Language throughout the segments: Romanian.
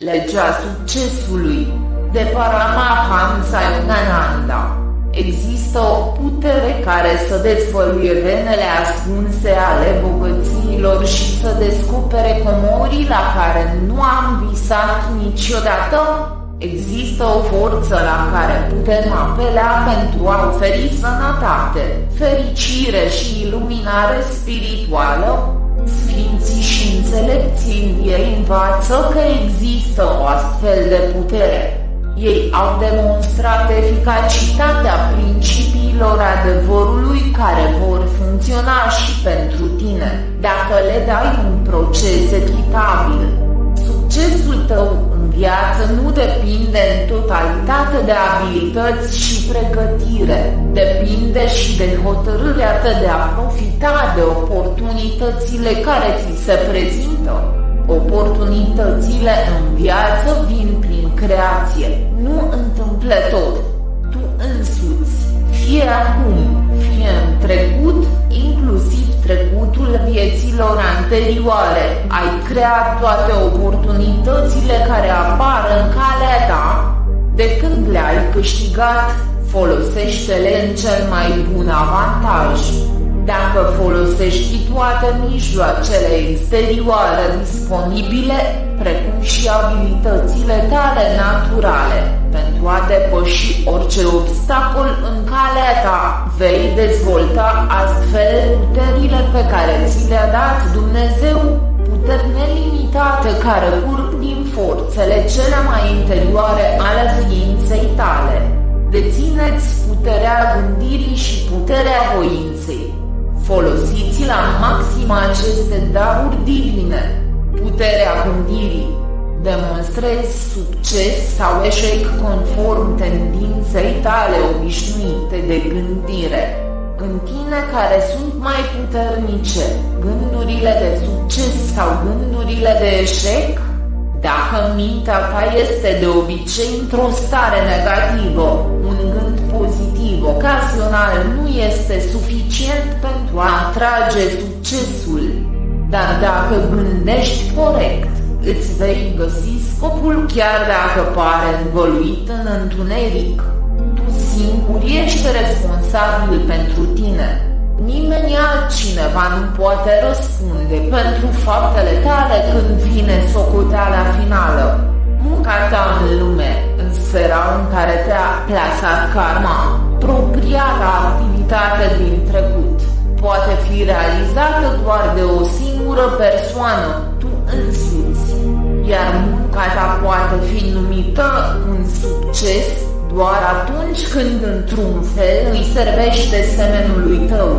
Legea succesului, de Paramahansa Yogananda. Există o putere care să dezvăluie venele ascunse ale bogățiilor și să descopere comorii la care nu am visat niciodată. Există o forță la care putem apela pentru a oferi sănătate, fericire și iluminare spirituală. Sfinții și înțelepții ei învață că există o astfel de putere. Ei au demonstrat eficacitatea principiilor adevărului care vor funcționa și pentru tine, dacă le dai un proces echitabil. Succesul tău în viață nu depinde în totalitate de abilități și pregătire, depinde și de hotărârea ta de a profita de oportunitățile care ți se prezintă. Oportunitățile în viață vin prin creație, nu întâmplător. Tu însuți, fie acum, fie în trecut, inclusiv trecutul vieților anterioare, ai creat toate oportunitățile care apar în calea ta. De când le-ai câștigat, folosește-le în cel mai bun avantaj. Dacă folosești toate mijloacele exterioare disponibile, precum și abilitățile tale naturale, pentru a depăși orice obstacol în calea ta, vei dezvolta astfel puterile pe care ți le-a dat Dumnezeu, puteri nelimitate care curg din forțele cele mai interioare ale ființei tale. Dețineți puterea gândirii și puterea voinței. Folosiți la maxim aceste daruri divine. Puterea gândirii. Demonstrezi succes sau eșec conform tendinței tale obișnuite de gândire. În tine care sunt mai puternice, gândurile de succes sau gândurile de eșec? Dacă mintea ta este de obicei într-o stare negativă, un gând pozitiv ocasional nu este suficient pentru a atrage succesul. Dar dacă gândești corect, îți vei găsi scopul chiar dacă pare învăluit în întuneric. Tu singur ești responsabil pentru tine. Nimeni altcineva nu poate răspunde pentru faptele tale când vine socoteala finală. Munca ta în lume, în sfera în care te-a plasat karma, propria ta activitate din trecut, poate fi realizată doar de o singură persoană, tu însuți. Iar munca ta poate fi numită un succes doar atunci când într-un fel îi servește semenului tău.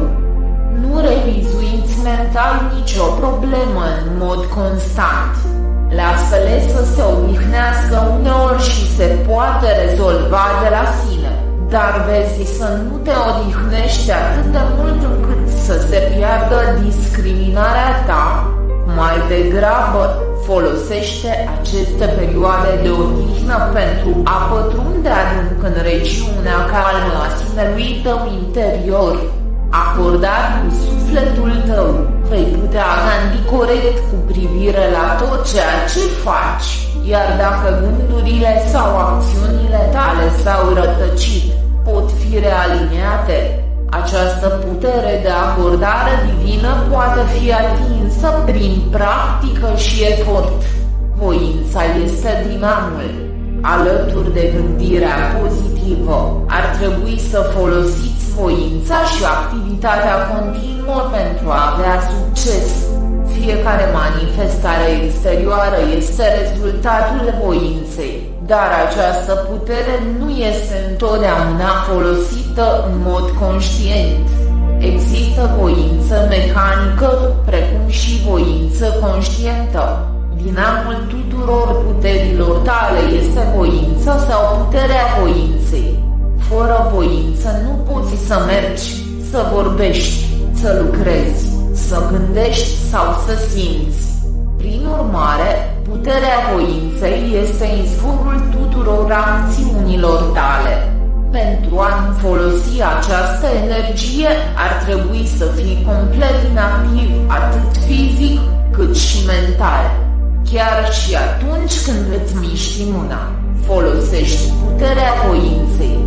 Nu revizuiți mental nicio problemă în mod constant. Lasă-le să se odihnească uneori și se poate rezolva de la sine, dar vezi să nu te odihnești atât de mult încât să se piardă discriminarea ta. Mai degrabă, folosește aceste perioade de odihnă pentru a pătrunde adânc în regiunea calmă a sinelui tău interior. Acordat cu sufletul tău, vei putea gândi corect cu privire la tot ceea ce faci, iar dacă gândurile sau acțiunile tale s-au rătăcit, pot fi realiniate. Această putere de acordare divină poate fi atinsă prin practică și efort. Voința este dinamul. Alături de gândirea pozitivă, ar trebui să folosiți voința și activitatea continuă pentru a avea succes. Fiecare manifestare exterioară este rezultatul voinței, dar această putere nu este întotdeauna folosită în mod conștient. Există voință mecanică, precum și voință conștientă. Dinamul tuturor puterilor tale este voința sau puterea voinței. Fără voință nu poți să mergi, să vorbești, să lucrezi, să gândești sau să simți. Prin urmare, puterea voinței este izvorul tuturor acțiunilor tale. Pentru a nu folosi această energie, ar trebui să fii complet inactiv, atât fizic, cât și mental. Chiar și atunci când îți miști mâna, folosești puterea voinței.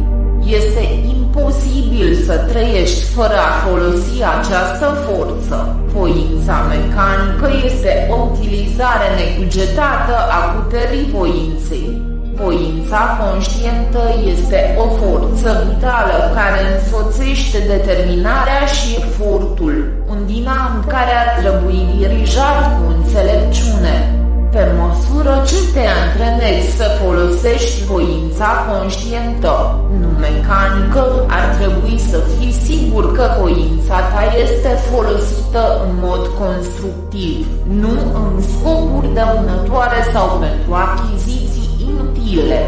Este imposibil să trăiești fără a folosi această forță. Voința mecanică este o utilizare necugetată a puterii voinței. Voința conștientă este o forță vitală care însoțește determinarea și efortul, un dinam care ar trebui dirijat cu înțelepciune. Pe măsură ce te antrenezi să folosești voința conștientă, nu mecanică, ar trebui să fii sigur că voința ta este folosită în mod constructiv, nu în scopuri dăunătoare sau pentru achiziții inutile.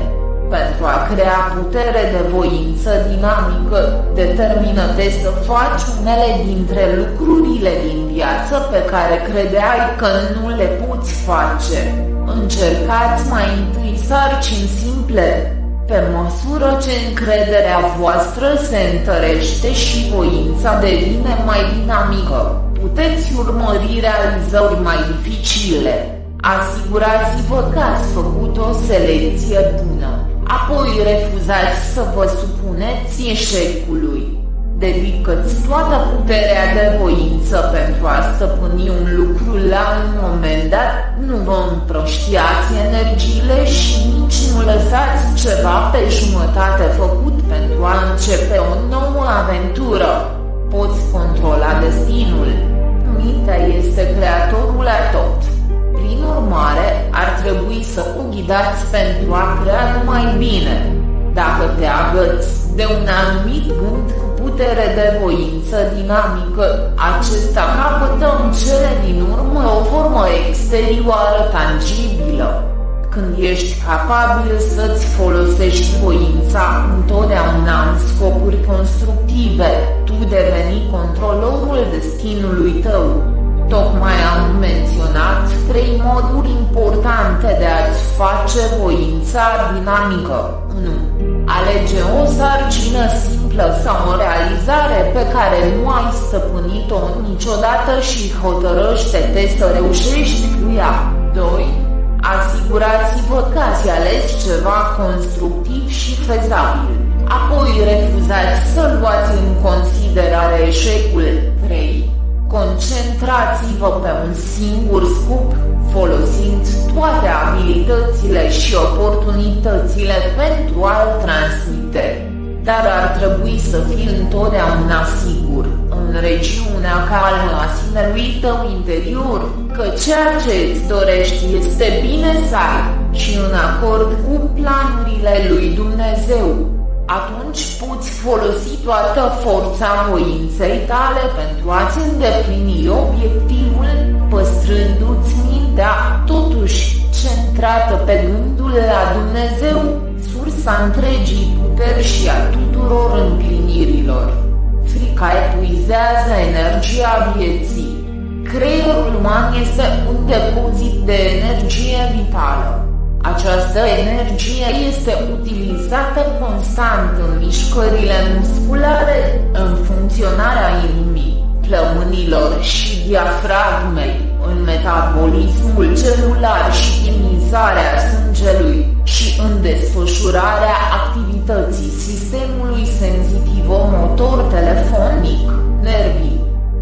Pentru a crea putere de voință dinamică, determină-te să faci unele dintre lucrurile din viață pe care credeai că nu le poți face. Încercați mai întâi sarcini simple. Pe măsură ce încrederea voastră se întărește și voința devine mai dinamică, puteți urmări realizări mai dificile. Asigurați-vă că ați făcut o selecție bună. Apoi refuzați să vă supuneți eșecului. Dedică-ți toată puterea de voință pentru a stăpâni un lucru la un moment dat, nu vă împrăștiați energiile și nici nu lăsați ceva pe jumătate făcut pentru a începe o nouă aventură. Poți controla destinul. Mintea este creatorul la tot. Prin urmare, ar trebui să o ghidați pentru a crea mai bine. Dacă te agăți de un anumit gând cu putere de voință dinamică, acesta capătă în cele din urmă o formă exterioară tangibilă. Când ești capabil să-ți folosești voința întotdeauna în scopuri constructive, tu deveni controlorul destinului tău. Tocmai am menționat 3 moduri importante de a-ți face voința dinamică. 1. Alege o sarcină simplă sau o realizare pe care nu ai stăpânit-o niciodată și hotărăște-te să reușești cu ea. 2. Asigurați-vă că ați ales ceva constructiv și fezabil. Apoi refuzați să luați în considerare eșecul. 3. Concentrați-vă pe un singur scop, folosind toate abilitățile și oportunitățile pentru a-l transmite. Dar ar trebui să fii întotdeauna sigur, în regiunea calmă a sinelui tău interior, că ceea ce îți dorești este bine să ai și în acord cu planurile lui Dumnezeu. Atunci poți folosi toată forța voinței tale pentru a-ți îndeplini obiectivul, păstrându-ți mintea, totuși, centrată pe gândul la Dumnezeu, sursa întregii puteri și a tuturor împlinirilor. Frica epuizează energia vieții. Creierul uman este un depozit de energie vitală. Această energie este utilizată constant în mișcările musculare, în funcționarea inimii, plămânilor și diafragmei, în metabolismul celular și imunizarea sângelui și în desfășurarea activității sistemului senzitiv-motor telefonic, nervii.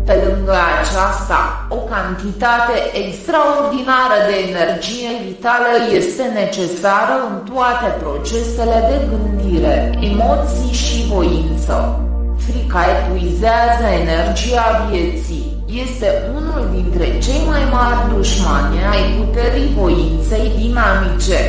Pe lângă aceasta, o cantitate extraordinară de energie vitală este necesară în toate procesele de gândire, emoții și voință. Frica epuizează energia vieții. Este unul dintre cei mai mari dușmani ai puterii voinței dinamice.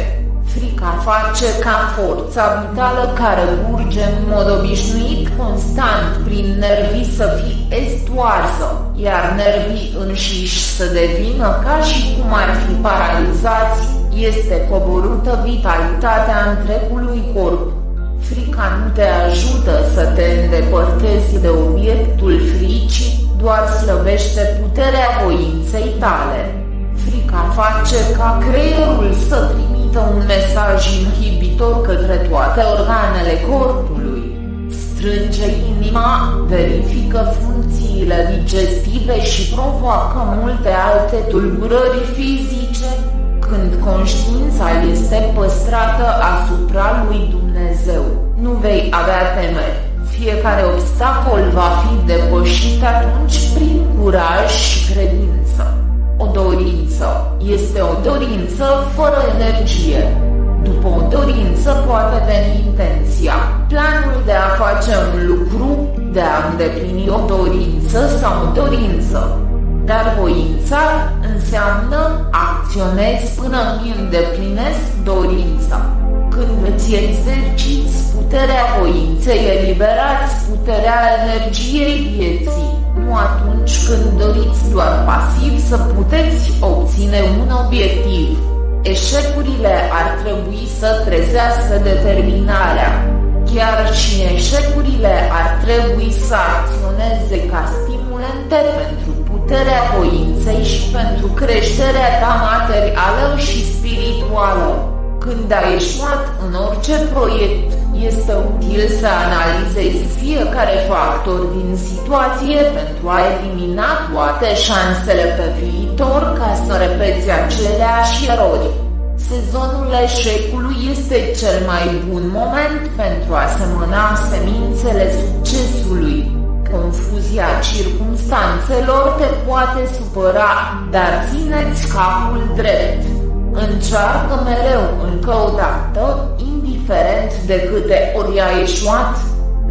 Frica face ca forța vitală care curge în mod obișnuit constant prin nervi să fie estoarsă, iar nervii înșiși să devină ca și cum ar fi paralizați. Este coborâtă vitalitatea întregului corp. Frica nu te ajută să te îndepărtezi de obiectul fricii, doar slăbește puterea voinței tale. Frica face ca creierul să trimită un mesaj inhibitor către toate organele corpului. Strânge inima, verifică funcțiile digestive și provoacă multe alte tulburări fizice. Când conștiința este păstrată asupra lui Dumnezeu, nu vei avea temeri. Fiecare obstacol va fi depășit atunci prin curaj și credință. O dorință este o dorință fără energie. După o dorință poate veni intenția, planul de a face un lucru, de a îndeplini o dorință sau o dorință. Dar voința înseamnă acționezi până îmi îndeplinesc dorința. Când îți exerciți puterea voinței, eliberați puterea energiei vieții, nu atunci când doriți doar pasiv să puteți obține un obiectiv. Eșecurile ar trebui să trezească determinarea. Chiar și eșecurile ar trebui să acționeze ca stimulente pentru puterea voinței și pentru creșterea ta materială și spirituală. Când ai eșuat în orice proiect, este util să analizezi fiecare factor din situație pentru a elimina toate șansele pe viitor ca să repeți aceleași erori. Sezonul eșecului este cel mai bun moment pentru a semăna semințele succesului. Confuzia circumstanțelor te poate supăra, dar țineți capul drept. Încearcă mereu încă o dată, indiferent de câte ori ai eșuat.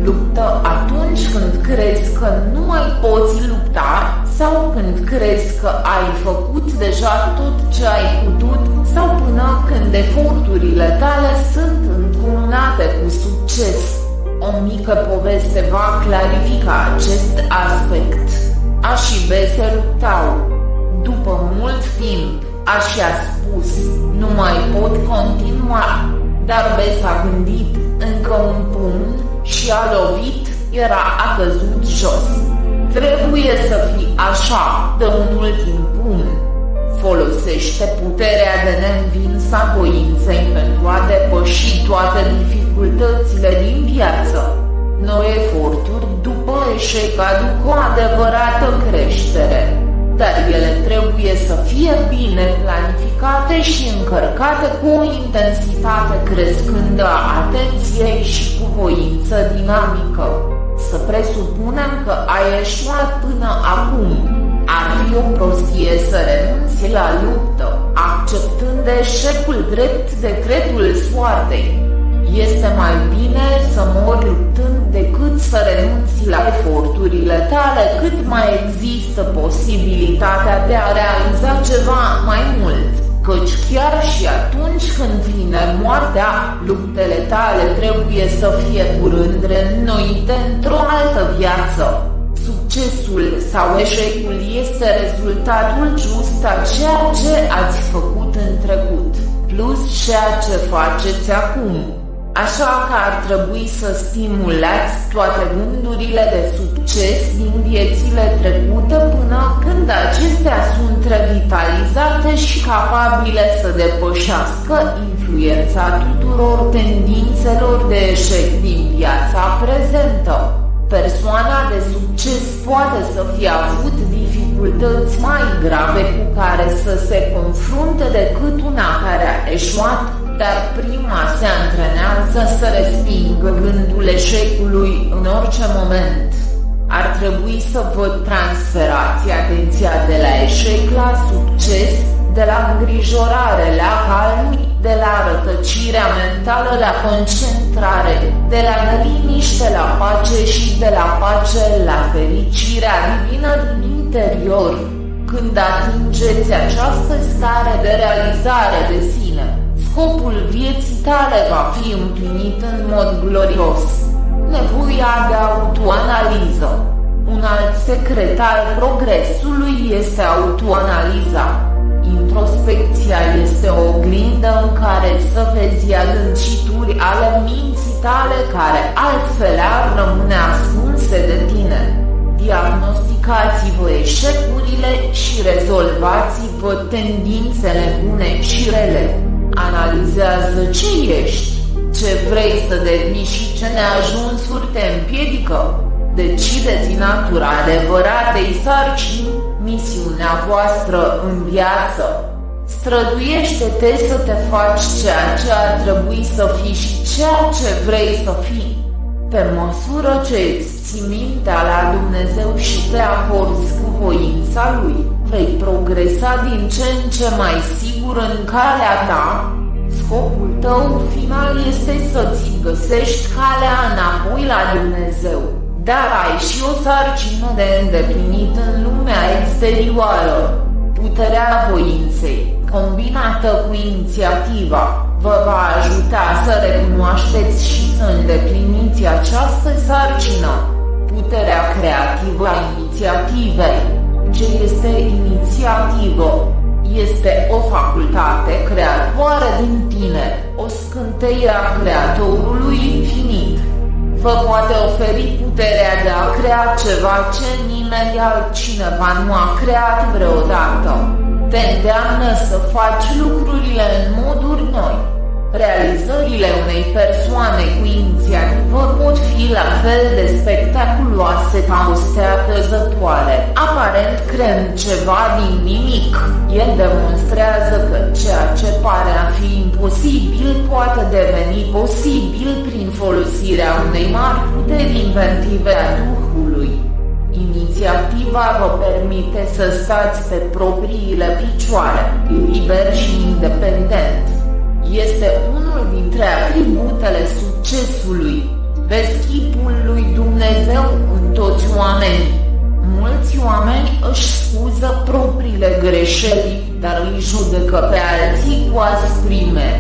Luptă atunci când crezi că nu mai poți lupta sau când crezi că ai făcut deja tot ce ai putut sau până când eforturile tale sunt încununate cu succes. O mică poveste va clarifica acest aspect. A și B se luptau. După mult timp, A și-a spus, nu mai pot continua, dar B s-a gândit, încă un pumn, și a lovit, a căzut jos. Trebuie să fii așa, dă un ultim pumn. Folosește puterea de neînvins a voinței pentru a depăși toate dificultățile din viață. Noi eforturi după eșec aduc o adevărată creștere, dar ele trebuie să fie bine planificate și încărcate cu o intensitate crescândă a atenției și cu voință dinamică. Să presupunem că ai eșuat până acum. Ar fi o prostie să renunți la luptă, acceptând eșecul drept decretul soartei. Este mai bine să mori luptând decât să renunți la eforturile tale cât mai există posibilitatea de a realiza ceva mai mult, căci chiar și atunci când vine moartea, luptele tale trebuie să fie curând reînnoite într-o altă viață. Succesul sau eșecul este rezultatul just a ceea ce ați făcut în trecut, plus ceea ce faceți acum. Așa că ar trebui să stimulați toate gândurile de succes din viețile trecute până când acestea sunt revitalizate și capabile să depășească influența tuturor tendințelor de eșec din viața prezentă. Persoana de succes poate să fie avut dificultăți mai grave cu care să se confrunte decât una care a eșuat, dar prima se antrenează să respingă gândul eșecului în orice moment. Ar trebui să vă transferați atenția de la eșec la succes, de la îngrijorare la calm, de la rătăcirea mentală la concentrare, de la neliniște la pace și de la pace la fericirea divină din interior. Când atingeți această stare de realizare de sine, scopul vieții tale va fi împlinit în mod glorios. Nevoia de autoanaliză. Un alt secret al progresului este autoanaliza. Introspecția este o oglindă în care să vezi adâncituri ale minții tale care altfel ar rămâne ascunse de tine. Diagnosticați-vă eșecurile și rezolvați-vă tendințele bune și rele. Analizează ce ești, ce vrei să devii și ce neajunsuri te împiedică. Decideți natura adevăratei sarcini, misiunea voastră în viață. Străduiește-te să te faci ceea ce ar trebui să fii și ceea ce vrei să fii. Pe măsură ce îți ții mintea la Dumnezeu și te acorzi cu voința Lui, vei progresa din ce în ce mai sigur în calea ta. Scopul tău final este să-ți găsești calea înapoi la Dumnezeu, dar ai și o sarcină de îndeplinit în lumea exterioară. Puterea voinței, combinată cu inițiativa, vă va ajuta să recunoașteți și să îndepliniți această sarcină. Puterea creativă a inițiativei. Ce este inițiativă? Este o facultate creatoare din tine, o scânteie a Creatorului infinit. Vă poate oferi puterea de a crea ceva ce nimeni altcineva nu a creat vreodată. Te îndeamnă să faci lucrurile în moduri noi. Realizările unei persoane cu inițiativă pot fi la fel de spectaculoase ca o stea căzătoare, aparent creând ceva din nimic. El demonstrează că ceea ce pare a fi imposibil poate deveni posibil prin folosirea unei mari puteri inventive a Duhului. Inițiativa vă permite să stați pe propriile picioare, liber și independent. Este unul dintre atributele succesului. Vezi chipul lui Dumnezeu în toți oamenii. Mulți oameni își scuză propriile greșeli, dar îi judecă pe alții cu asprime.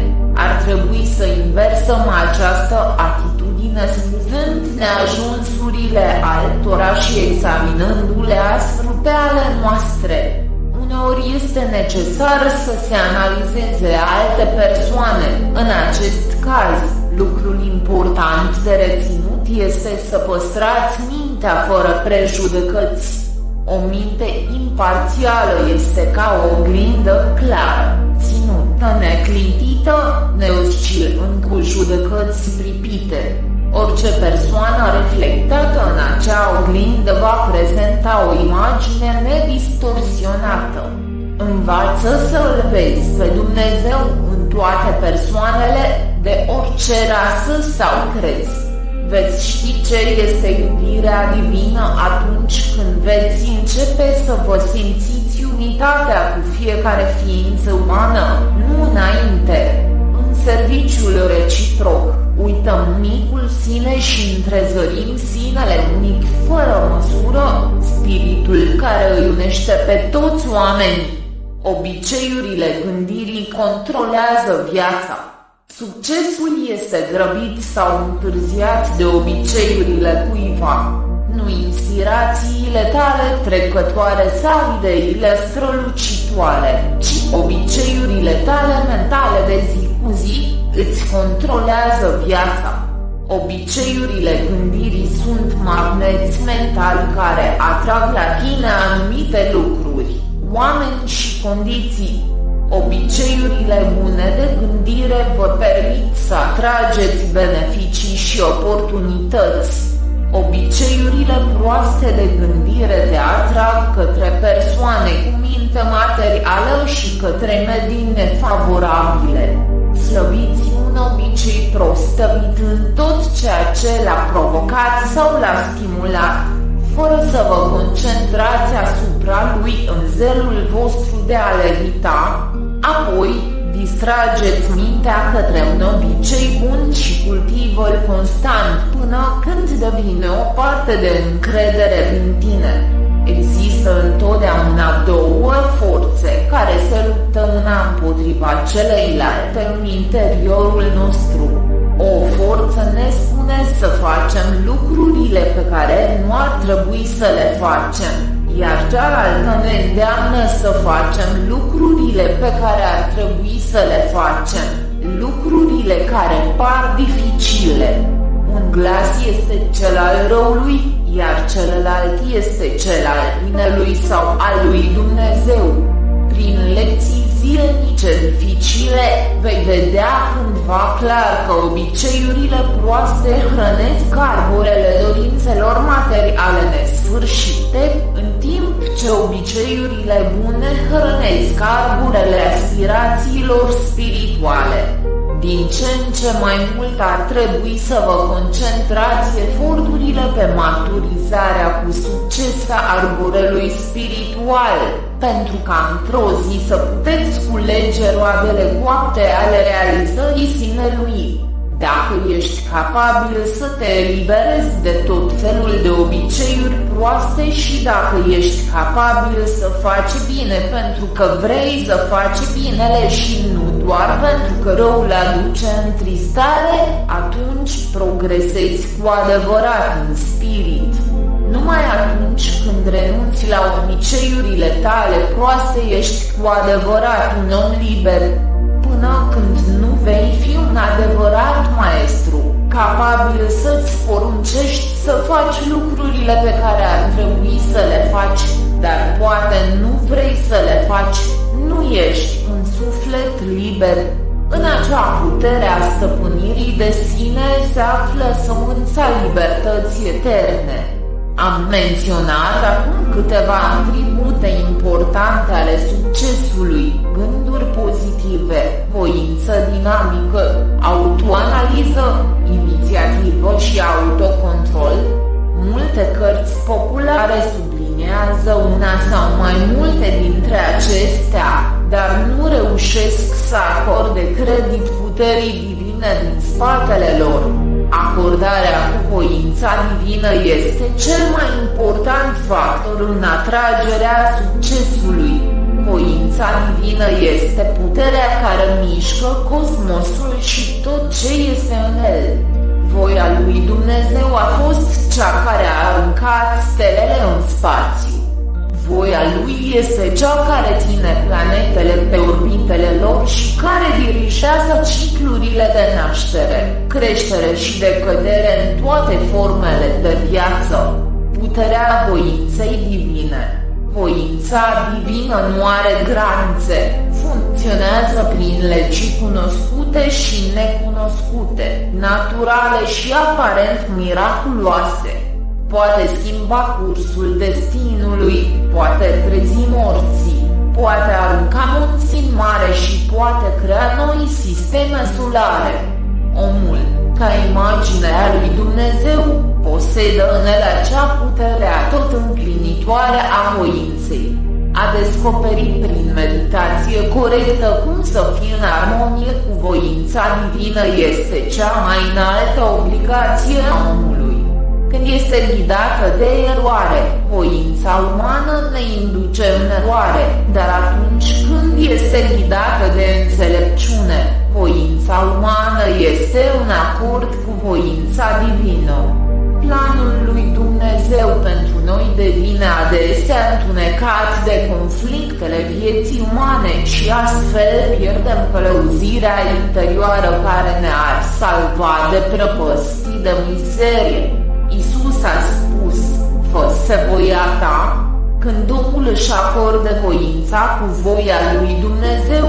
Ar trebui să inversăm această atitudine scuzând neajunsurile altora și examinându-le aspru pe ale noastre. Uneori este necesar să se analizeze alte persoane. În acest caz, lucrul important de reținut este să păstrați mintea fără prejudecăți. O minte imparțială este ca o oglindă clară, ținută neclintită, neoscilând cu judecăți pripite. Orice persoană reflectată în acea oglindă va prezenta o imagine nedistorsionată. Învață să-L vezi pe Dumnezeu în toate persoanele, de orice rasă sau crez. Veți ști ce este iubirea divină atunci când veți începe să vă simțiți unitatea cu fiecare ființă umană, nu înainte. În serviciul reciproc, uităm micul sine și întrezărim sinele unic fără măsură, spiritul care îi unește pe toți oamenii. Obiceiurile gândirii controlează viața. Succesul este grăbit sau întârziat de obiceiurile cuiva. Nu inspirațiile tale trecătoare sau ideile strălucitoare, ci obiceiurile tale mentale de zi cu zi îți controlează viața. Obiceiurile gândirii sunt magneți mentali care atrag la tine anumite lucruri, oameni și condiții. Obiceiurile bune de gândire vă permit să atrageți beneficii și oportunități. Obiceiurile proaste de gândire te atrag către persoane cu minte materială și către medii nefavorabile. Slăbiți un obicei prostăvit în tot ceea ce l-a provocat sau l-a stimulat, fără să vă concentrați asupra lui în zelul vostru de a le evita. Apoi, distrageți mintea către un obicei bun și cultivă-l constant până când devine o parte de încredere în tine. Există întotdeauna două forțe care se luptă una împotriva celeilalte în interiorul nostru. O forță ne spune să facem lucrurile pe care nu ar trebui să le facem, iar cealaltă ne îndeamnă să facem lucrurile pe care ar trebui să le facem, lucrurile care par dificile. Un glas este cel al răului, iar celălalt este cel al binelui sau al lui Dumnezeu. Prin lecții zilnice dificile, vei vedea cândva clar că obiceiurile proaste hrănesc arborele dorințelor materiale nesfârșite, în timp ce obiceiurile bune hrănesc arborele aspirațiilor spirituale. Din ce în ce mai mult ar trebui să vă concentrați eforturile pe maturizarea cu succes a arborelui spiritual, pentru ca într-o zi să puteți culege roadele coapte ale realizării sinelui. Dacă ești capabil să te eliberezi de tot felul de obiceiuri proaste și dacă ești capabil să faci bine pentru că vrei să faci binele și nu doar pentru că răul aduce întristare, atunci progresezi cu adevărat în spirit. Numai atunci când renunți la obiceiurile tale proaste ești cu adevărat un om liber. Până când nu vei fi un adevărat maestru, capabil să-ți poruncești să faci lucrurile pe care ar trebui să le faci, dar poate nu vrei să le faci, nu ești un suflet liber. În acea putere a stăpânirii de sine se află sămânța libertății eterne. Am menționat acum câteva atribute importante ale succesului: gânduri pozitive, voință dinamică, autoanaliză, inițiativă și autocontrol. Multe cărți populare subliniază una sau mai multe dintre acestea, dar nu reușesc să acorde credit puterii divine din spatele lor. Acordarea cu voința divină este cel mai important factor în atragerea succesului. Voința divină este puterea care mișcă cosmosul și tot ce este în el. Voia lui Dumnezeu a fost cea care a aruncat stelele în spațiu. Voia lui este cea care ține planetele pe orbitele lor și care dirigează ciclurile de naștere, creștere și decădere în toate formele de viață. Puterea voinței divine. Voința divină nu are granițe, funcționează prin legi cunoscute și necunoscute, naturale și aparent miraculoase. Poate schimba cursul destinului, poate trezi morții, poate arunca munți în mare și poate crea noi sisteme solare. Omul, ca imagine a lui Dumnezeu, posedă în el acea putere tot împlinitoare a voinței. A descoperit prin meditație corectă cum să fie în armonie cu voința divină este cea mai înaltă obligație a omului. Când este ghidată de eroare, voința umană ne induce în eroare, dar atunci când este ghidată de înțelepciune, voința umană este în acord cu voința divină. Planul lui Dumnezeu pentru noi devine adesea întunecat de conflictele vieții umane și astfel pierdem călăuzirea interioară care ne-ar salva de prăpăstii de mizerie. Iisus a spus: fă-se voia ta. Când omul își acordă voința cu voia lui Dumnezeu,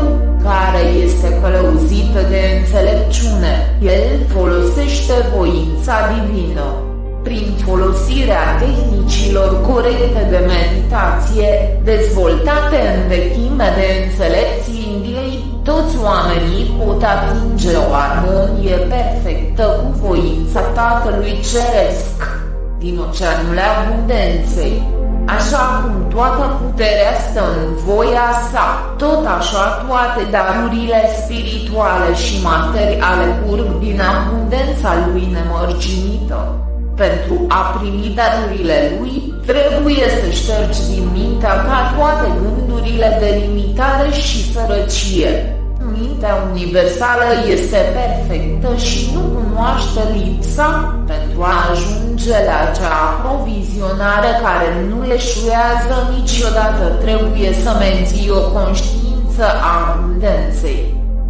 care este călăuzită de înțelepciune, el folosește voința divină. Prin folosirea tehnicilor corecte de meditație, dezvoltate în vechime de înțelepții Indiei, toți oamenii pot atinge o armonie perfectă cu voința Tatălui Ceresc. Din oceanul abundenței, așa cum toată puterea stă în voia sa, tot așa toate darurile spirituale și materiale curg din abundența lui nemărginită. Pentru a primi darurile lui, trebuie să ștergi din mintea ta toate gândurile de limitare și sărăcie. Mintea universală este perfectă și nu cunoaște lipsa. Pentru a ajunge la acea aprovizionare care nu eșuează niciodată, trebuie să menții o conștiință a abundenței.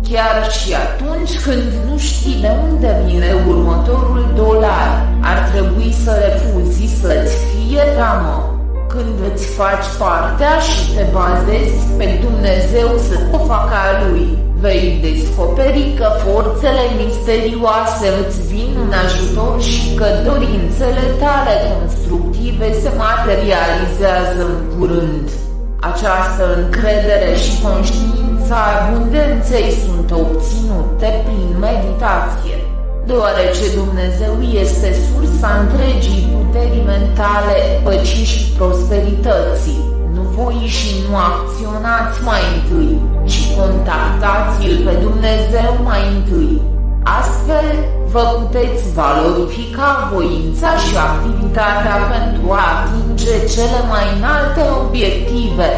Chiar și atunci când nu știi de unde vine următorul dolar, ar trebui să refuzi să-ți fie teamă. Când îți faci partea și te bazezi pe Dumnezeu să o facă a Lui, vei descoperi că forțele misterioase îți vin în ajutor și că dorințele tale constructive se materializează în curând. Această încredere și conștiința abundenței sunt obținute prin meditație, deoarece Dumnezeu este sursa întregii puteri mentale, păcii și prosperității. Nu voi și nu acționați mai întâi, ci contactați-L pe Dumnezeu mai întâi. Astfel, vă puteți valorifica voința și activitatea pentru a atinge cele mai înalte obiective.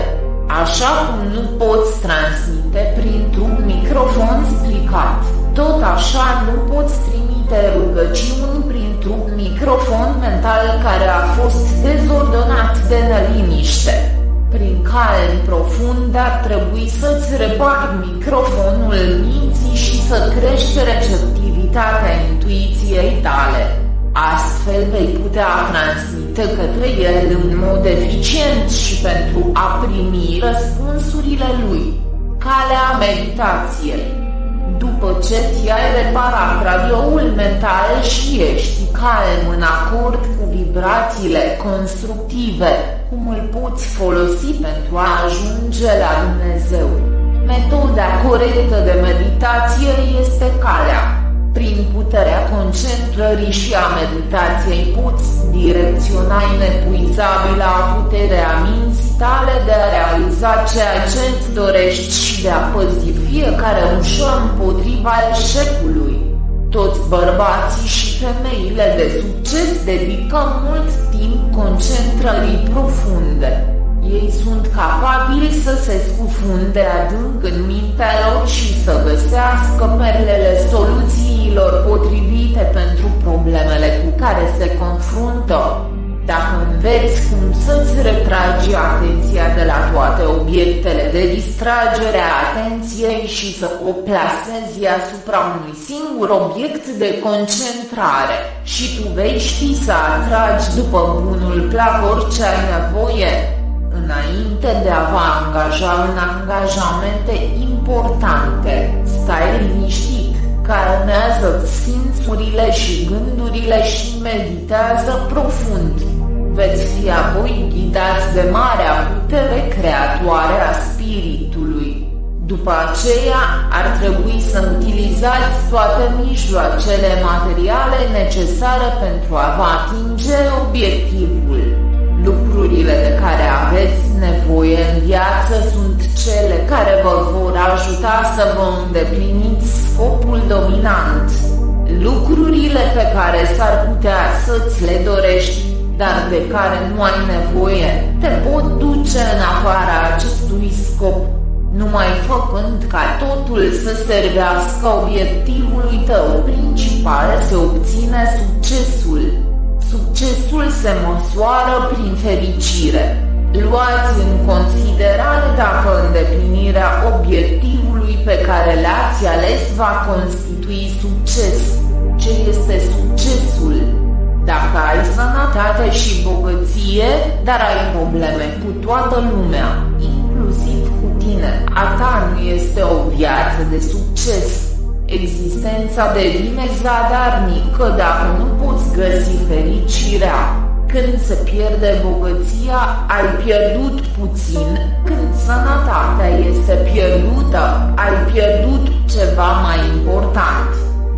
Așa cum nu poți transmite printr-un microfon stricat, tot așa nu poți trimite rugăciuni printr-un microfon mental care a fost dezordonat de neliniște. Prin calm profund ar trebui să-ți repari microfonul minții și să crești receptivitatea intuiției tale. Astfel vei putea transmite către el în mod eficient și pentru a primi răspunsurile lui. Calea meditației. După ce ți-ai reparat radioul mental și ești calm în acord cu vibrațiile constructive, cum îl poți folosi pentru a ajunge la Dumnezeu? Metoda corectă de meditație este calea. Prin puterea concentrării și a meditației poți direcționa inepuizabila puterea minții tale de a realiza ceea ce îți dorești și de a păzi fiecare ușă împotriva eșecului. Toți bărbații și femeile de succes dedică mult timp concentrării profunde. Ei sunt capabili să se scufunde adânc în mintea lor și să găsească perlele soluțiilor potrivite pentru problemele cu care se confruntă. Dacă înveți cum să-ți retragi atenția de la toate obiectele de distragere a atenției și să o plasezi asupra unui singur obiect de concentrare, și tu vei ști să atragi după bunul plac orice ai nevoie. Înainte de a vă angaja în angajamente importante, stai liniștit, calmează-ți simțurile și gândurile și meditează profund. Veți fi apoi ghidați de marea putere creatoare a spiritului. După aceea, ar trebui să utilizați toate mijloacele materiale necesare pentru a vă atinge obiectivul. Lucrurile de care aveți nevoie în viață sunt cele care vă vor ajuta să vă îndepliniți scopul dominant. Lucrurile pe care s-ar putea să-ți le dorești, dar de care nu ai nevoie, te pot duce în afara acestui scop, numai făcând ca totul să servească obiectivului tău principal, se obține succesul. Succesul se măsoară prin fericire. Luați în considerare dacă îndeplinirea obiectivului pe care l-ați ales va constitui succes. Ce este succesul? Dacă ai sănătate și bogăție, dar ai probleme cu toată lumea, inclusiv cu tine, a ta nu este o viață de succes. Existența devine zadarnică dacă nu poți găsi fericirea. Când se pierde bogăția, ai pierdut puțin. Când sănătatea este pierdută, ai pierdut ceva mai important.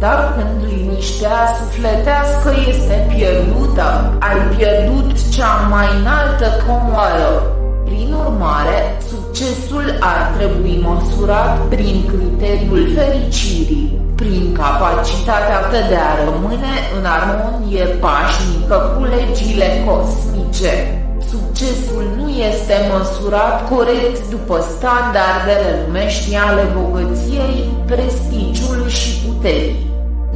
Dar când liniștea sufletească este pierdută, ai pierdut cea mai înaltă comoară. Prin urmare, succesul ar trebui măsurat prin criteriul fericirii, prin capacitatea ta de a rămâne în armonie pașnică cu legile cosmice. Succesul nu este măsurat corect după standardele lumești ale bogăției, prestigiului și puterii.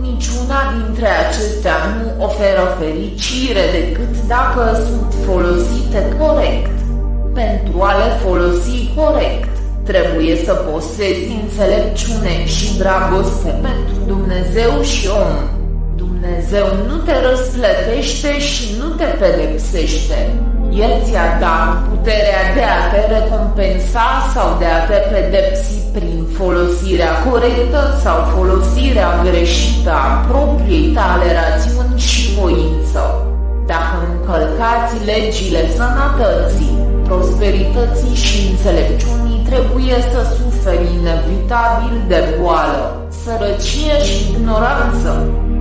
Niciuna dintre acestea nu oferă fericire decât dacă sunt folosite corect. Pentru a le folosi corect, trebuie să posezi înțelepciune și dragoste pentru Dumnezeu și om. Dumnezeu nu te răsplătește și nu te pedepsește. El ți-a dat puterea de a te recompensa sau de a te pedepsi prin folosirea corectă sau folosirea greșită a propriei tale rațiuni și voință. Dacă încălcați legile sănătății, prosperității și înțelepciunii, trebuie să suferi inevitabil de boală, sărăcie și ignoranță.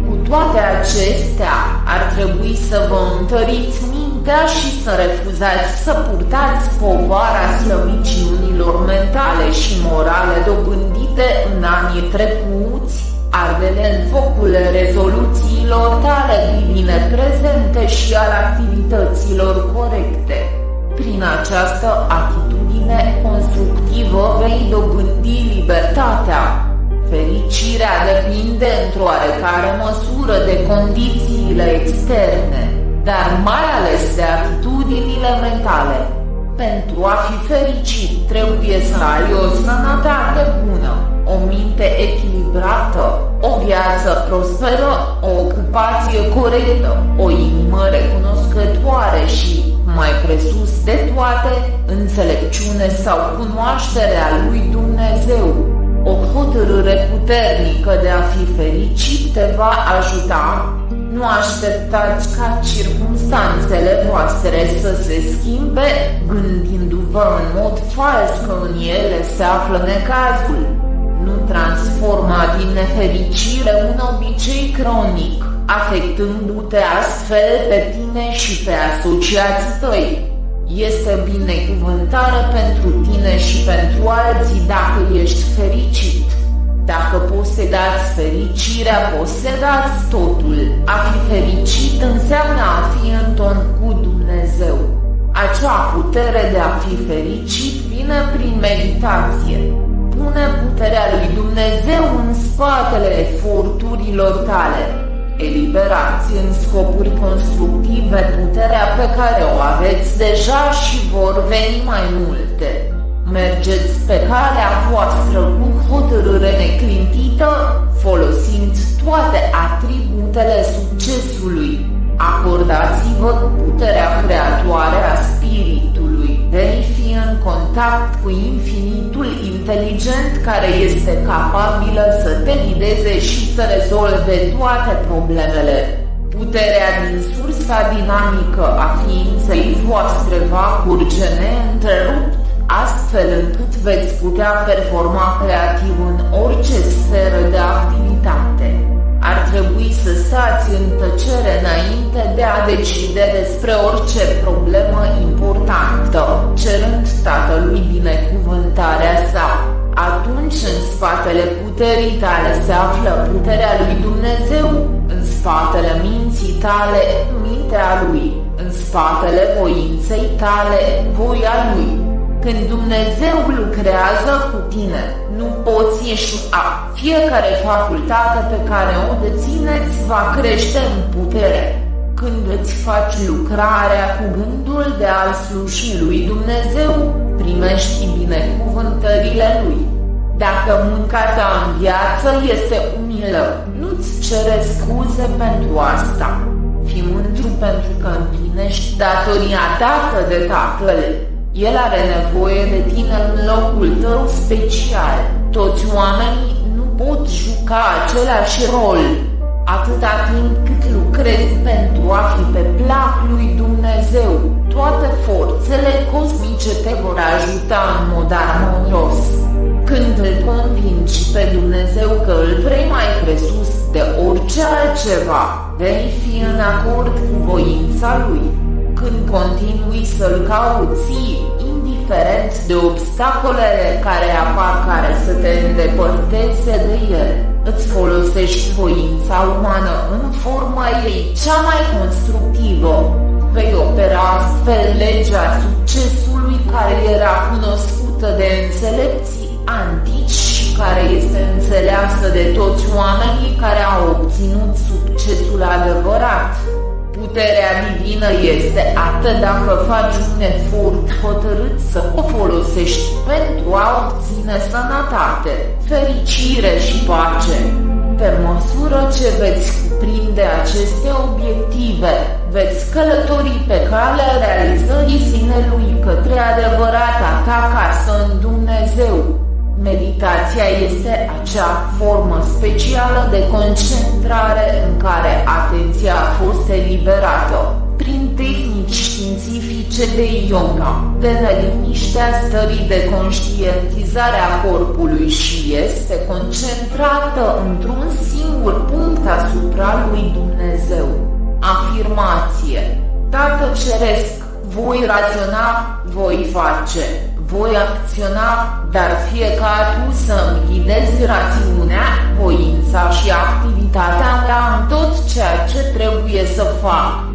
Cu toate acestea, ar trebui să vă întăriți mintea și să refuzați să purtați povara slăbiciunilor mentale și morale dobândite în anii trecuți, ardele în focul rezoluțiilor tale divine prezente și al activităților corecte. Prin această atitudine constructivă vei dobândi libertatea. Fericirea depinde într-o oarecare măsură de condițiile externe, dar mai ales de atitudinile mentale. Pentru a fi fericit trebuie să ai o sănătate bună, o minte echilibrată, o viață prosperă, o ocupație corectă, o inimă recunoscătoare și, mai presus de toate, înțelepciune sau cunoașterea lui Dumnezeu. O hotărâre puternică de a fi fericit te va ajuta. Nu așteptați ca circumstanțele voastre să se schimbe, gândindu-vă în mod fals că în ele se află necazul. Nu transforma din nefericire un obicei cronic, afectându-te astfel pe tine și pe asociații tăi. Este binecuvântare pentru tine și pentru alții dacă ești fericit. Dacă posedați fericirea, posedați totul. A fi fericit înseamnă a fi în ton cu Dumnezeu. Acea putere de a fi fericit vine prin meditație. Pune puterea lui Dumnezeu în spatele eforturilor tale. Eliberați în scopuri constructive puterea pe care o aveți deja și vor veni mai multe. Mergeți pe calea voastră cu hotărâre neclintită, folosind toate atributele succesului. Acordați-vă puterea creatoare a spiritului. Vei fi în contact cu infinitul inteligent care este capabilă să te ghideze și să rezolve toate problemele. Puterea din sursa dinamică a ființei voastre va curge neîntrerupt, astfel încât veți putea performa creativ în orice sferă de activitate. Ar trebui să stați în tăcere înainte de a decide despre orice problemă importantă, cerând Tatălui binecuvântarea sa. Atunci în spatele puterii tale se află puterea lui Dumnezeu, în spatele minții tale, mintea lui, în spatele voinței tale, voia lui. Când Dumnezeu lucrează cu tine, nu poți eșua. Fiecare facultate pe care o dețineți va crește în putere. Când îți faci lucrarea cu gândul de a sluji lui Dumnezeu, primești binecuvântările lui. Dacă munca ta în viață este umilă, nu-ți cere scuze pentru asta. Fii mândru pentru că împlinești datoria dată de Tatăl. El are nevoie de tine în locul tău special. Toți oamenii nu pot juca același rol. Atâta timp cât lucrezi pentru a fi pe plac lui Dumnezeu, toate forțele cosmice te vor ajuta în mod armonios. Când îl convingi pe Dumnezeu că îl vrei mai presus de orice altceva, vei fi în acord cu voința lui. Când continui să-l cauți, indiferent de obstacolele care apar care să te îndepărteze de el, îți folosești voința umană în forma ei cea mai constructivă. Vei opera astfel legea succesului care era cunoscută de înțelepții antici și care este înțeleasă de toți oamenii care au obținut succesul adevărat. Puterea divină este atât dacă faci un efort hotărât să o folosești pentru a obține sănătate, fericire și pace. Pe măsură ce veți cuprinde aceste obiective, veți călători pe calea realizării sinelui către adevărata ta casă în Dumnezeu. Meditația este acea formă specială de concentrare în care atenția a fost eliberată, prin tehnici științifice de yoga, de neliniștea stării de conștientizare a corpului și este concentrată într-un singur punct asupra lui Dumnezeu. Afirmație: Tată Ceresc, voi raționa, voi face, voi acționa, dar fie ca Tu să-mi ghidezi rațiunea, voința și activitatea mea în tot ceea ce trebuie să fac.